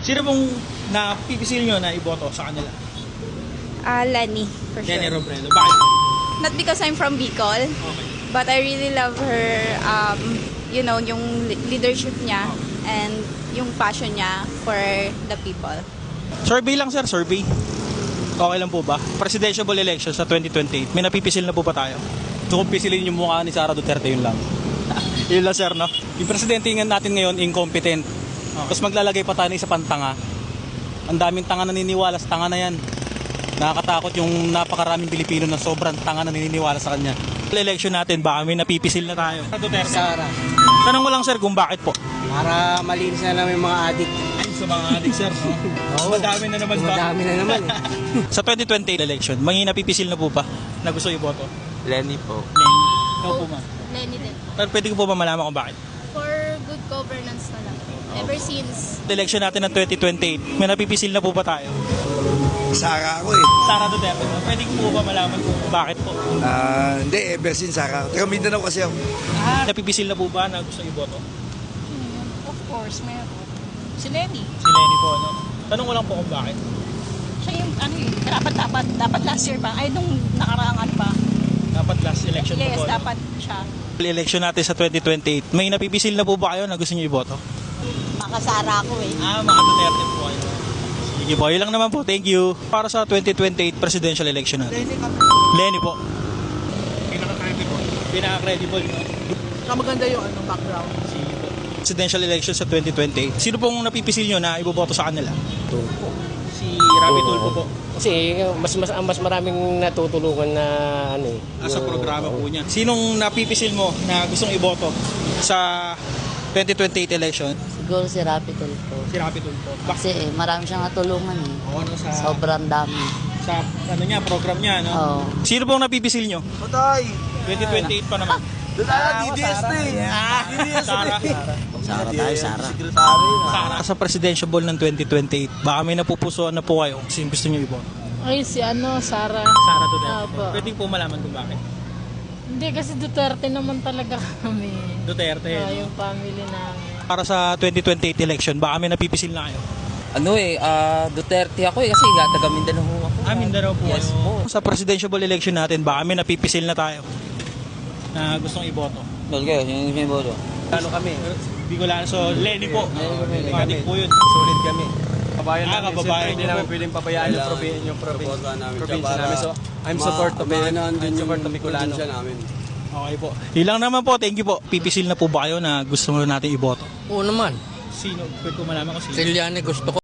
Sino pong napipisil nyo na iboto sa kanila? Lenny, for sure. Lenny Robredo. Bakit? Not because I'm from Bicol, Okay. but I really love her, yung leadership niya and yung passion niya for the people. Survey lang sir, survey. Okay lang po ba? Presidential election sa 2028. May napipisil na po ba tayo? Gusto kong pisilin yung mukha ni Sara Duterte, yun lang. Yun lang sir, no? Yung presidente natin ngayon, incompetent. Tapos maglalagay pa tayo ng isa pang tanga. Ang daming tanga naniniwala sa tanga na yan. Nakakatakot yung napakaraming Pilipino na sobrang tanga na naniniwala sa kanya. Election natin, baka may napipisil na tayo. Duterte. Sara. Tanong ko lang sir kung bakit po? Para malinis na lang yung mga adik. Sa mga adik sir, no? Madami na naman ba? Madami na naman eh. Sa 2028 election, may napipisil na po ba na gusto iboto? Lenny po. Lenny. Ikaw po ma. Lenny din. Pero pwede ko po ba malaman kung bakit? For good governance na lang. Ever since Election natin ng 2028, may napipisil na po ba tayo? Sara ako eh. Sara Duterte. Pwede ko po ba malaman kung bakit po? Hindi, ever since Sara. Taga Mindanao kasi ako. Napipisil na po ba na gusto iboto? Of course, meron. Si Lenny. Si Lenny po, no? Tanong ko lang po kung bakit. Siya yung, dapat last year pa. Ay, nung nakaraang ano pa. Dapat last election Yes, po po. dapat siya. Election natin sa 2028, may napipisil na po ba kayo na gusto niyo iboto? Makasara ako eh. Mga Duterte po kayo. Sige po, yun lang naman po. Thank you. Para sa 2028 presidential election natin. Lenny po. Pinaka-credible. Pinaka-credible, no? Maganda yung background. Sige po. Presidential election sa 2028. Sino pong napipisil nyo na iboboto sa kanila? Si Rapi Tulfo po. Kasi mas maraming natutulungan na ano eh. Sa programa po niya. Sinong napipisil mo na gustong iboto sa 2028 election? Siguro si Rapi Tulfo. Si Rapi Tulfo. Kasi marami siyang natulungan eh. Oo, no, sa Sobrang dami. sa ano niya, program niya, no? Oo. Sino pong napipisil nyo? Patay! 2028 pa naman. DDS na eh. Sara. Sara tayo, Sara. Sara. Sa presidential ball ng 2028, baka may napupusuan na po kayo. Sino gusto nyo iboto? Ay, si Sara. Sara Duterte. Opo. Pwede po malaman kung bakit. Hindi, kasi Duterte naman talaga kami. Duterte. no? Yung family namin. Para sa 2028 election, baka may napipisil na kayo. Duterte ako kasi taga Mindanao ako. Mindanao po. Yes kayo. Sa presidential election natin, baka may napipisil na tayo na gustong iboto. Doon kayo, yung boto. Ano kami? Bicolano. So, Lenny po. Matik po yun. Sulit kami. Kabayan namin. Kababayan Hindi niyo namin po. pwedeng pabayaan yung probinsya namin. So, I'm support of Bicolano. Okay po. Yun lang naman po. Thank you po. Pipisil na po ba kayo na gusto mo natin iboto? Oo naman. Sino? Pwede ko malaman kung sino. Si Liane gusto ko.